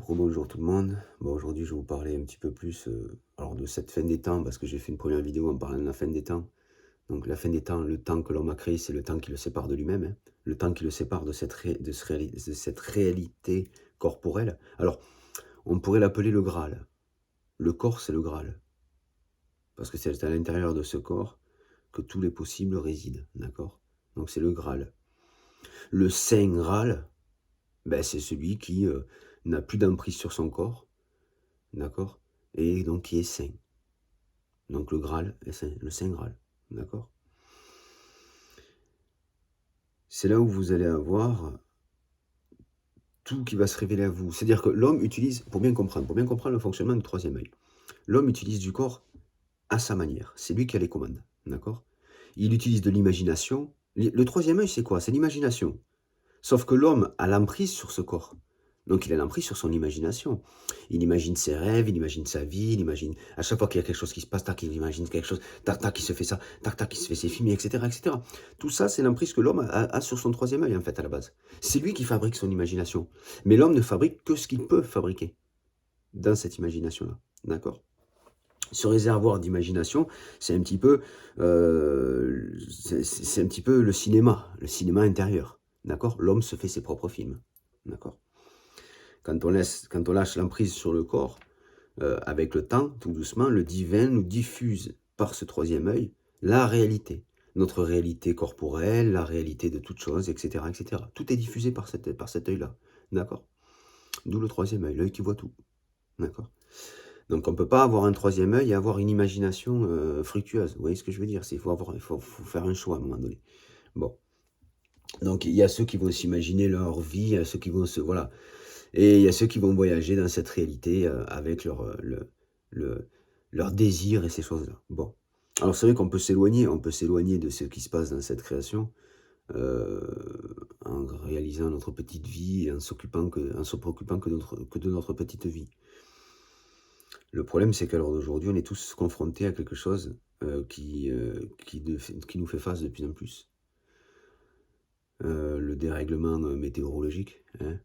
Rebonjour tout le monde. Bon, aujourd'hui, je vais vous parler un petit peu plus alors de cette fin des temps, parce que j'ai fait une première vidéo en parlant de la fin des temps. Donc, la fin des temps, le temps que l'homme a créé, c'est le temps qui le sépare de lui-même, hein. Le temps qui le sépare de de cette réalité corporelle. Alors, on pourrait l'appeler le Graal. Le corps, c'est le Graal. Parce que c'est à l'intérieur de ce corps que tous les possibles résident. D'accord? Donc, c'est le Graal. Le Saint Graal, ben, c'est celui qui n'a plus d'emprise sur son corps. D'accord? Et donc qui est saint. Donc le Graal est saint, le Saint Graal. D'accord? C'est là où vous allez avoir tout qui va se révéler à vous. C'est-à-dire que l'homme utilise, pour bien comprendre le fonctionnement du troisième œil, l'homme utilise du corps à sa manière. C'est lui qui a les commandes. D'accord? Il utilise de l'imagination. Le troisième œil, c'est quoi? C'est l'imagination. Sauf que l'homme a l'emprise sur ce corps. Donc il a l'emprise sur son imagination. Il imagine ses rêves, il imagine sa vie, il imagine à chaque fois qu'il y a quelque chose qui se passe, tac, il imagine quelque chose, tac, tac, il se fait ça, tac, tac, il se fait ses films, etc., etc. Tout ça, c'est l'emprise que l'homme a sur son troisième œil, en fait, à la base. C'est lui qui fabrique son imagination. Mais l'homme ne fabrique que ce qu'il peut fabriquer dans cette imagination-là. D'accord? Ce réservoir d'imagination, c'est un petit peu, c'est un petit peu le cinéma intérieur. D'accord? L'homme se fait ses propres films. D'accord? Quand on lâche l'emprise sur le corps, avec le temps, tout doucement, le divin nous diffuse par ce troisième œil la réalité. Notre réalité corporelle, la réalité de toute chose, etc., etc. Tout est diffusé par cet œil-là. D'accord? D'où le troisième œil, l'œil qui voit tout. D'accord? Donc on ne peut pas avoir un troisième œil et avoir une imagination fructueuse. Vous voyez ce que je veux dire? Il faut faire un choix à un moment donné. Bon. Donc il y a ceux qui vont s'imaginer leur vie, il y a ceux qui vont se... Voilà. Et il y a ceux qui vont voyager dans cette réalité avec leur désir et ces choses-là. Bon. Alors c'est vrai qu'on peut s'éloigner de ce qui se passe dans cette création en réalisant notre petite vie et en se préoccupant que de notre petite vie. Le problème, c'est qu'à l'heure d'aujourd'hui, on est tous confrontés à quelque chose qui nous fait face de plus en plus. Le dérèglement météorologique, hein.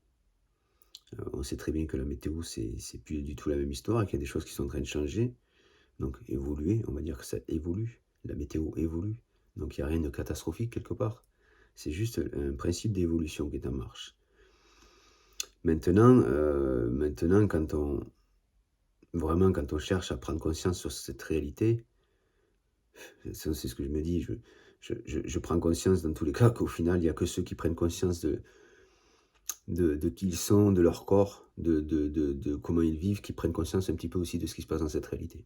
On sait très bien que la météo, c'est plus du tout la même histoire et qu'il y a des choses qui sont en train de changer, donc évoluer, on va dire que ça évolue, la météo évolue, donc il n'y a rien de catastrophique quelque part. C'est juste un principe d'évolution qui est en marche. Maintenant, quand on cherche à prendre conscience sur cette réalité, c'est ce que je me dis, je prends conscience dans tous les cas qu'au final, il n'y a que ceux qui prennent conscience de qui ils sont, de leur corps, de comment ils vivent, qui prennent conscience un petit peu aussi de ce qui se passe dans cette réalité.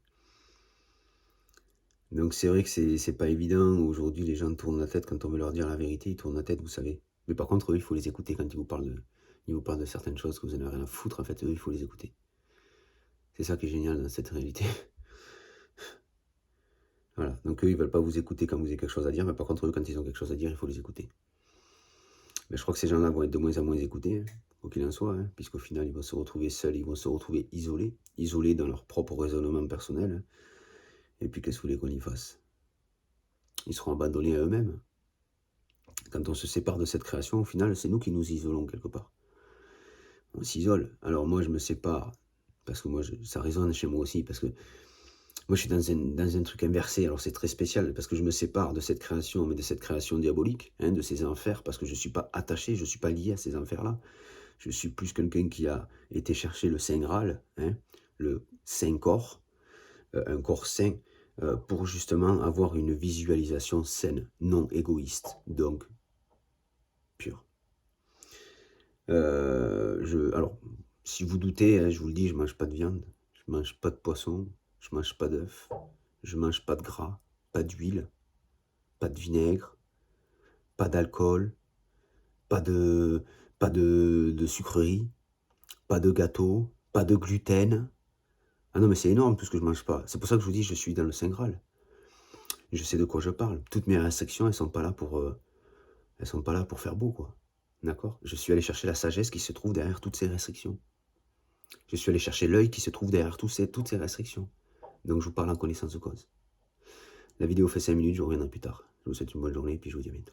Donc c'est vrai que c'est pas évident. Aujourd'hui, les gens tournent la tête quand on veut leur dire la vérité, ils tournent la tête, vous savez. Mais par contre, eux, il faut les écouter quand ils vous parlent de certaines choses que vous n'en avez rien à foutre. En fait, eux, il faut les écouter. C'est ça qui est génial dans cette réalité. Voilà. Donc eux, ils veulent pas vous écouter quand vous avez quelque chose à dire, mais par contre, eux, quand ils ont quelque chose à dire, il faut les écouter. Mais je crois que ces gens-là vont être de moins en moins écoutés, hein, quoi qu'il en soit, hein, puisqu'au final, ils vont se retrouver seuls, ils vont se retrouver isolés dans leur propre raisonnement personnel. Hein. Et puis, qu'est-ce que vous voulez qu'on y fasse? Ils seront abandonnés à eux-mêmes. Quand on se sépare de cette création, au final, c'est nous qui nous isolons quelque part. On s'isole. Alors moi, je me sépare, parce que moi, ça résonne chez moi aussi, parce que moi, je suis dans un truc inversé. Alors, c'est très spécial, parce que je me sépare de cette création, mais de cette création diabolique, hein, de ces enfers, parce que je ne suis pas attaché, je ne suis pas lié à ces enfers-là. Je suis plus quelqu'un qui a été chercher le Saint Graal, hein, le Saint Corps, un corps sain, pour justement avoir une visualisation saine, non égoïste, donc pure. Alors, si vous doutez, hein, je vous le dis, je ne mange pas de viande, je ne mange pas de poisson, je ne mange pas d'œufs, je ne mange pas de gras, pas d'huile, pas de vinaigre, pas d'alcool, pas de sucreries, pas de gâteau, pas de gluten. Ah non, mais c'est énorme tout ce que je mange pas. C'est pour ça que je vous dis, je suis dans le Saint Graal. Je sais de quoi je parle. Toutes mes restrictions, elles sont pas là pour faire beau, quoi. D'accord? Je suis allé chercher la sagesse qui se trouve derrière toutes ces restrictions. Je suis allé chercher l'œil qui se trouve derrière toutes ces restrictions. Donc je vous parle en connaissance de cause. La vidéo fait 5 minutes, je reviendrai plus tard. Je vous souhaite une bonne journée et puis je vous dis à bientôt.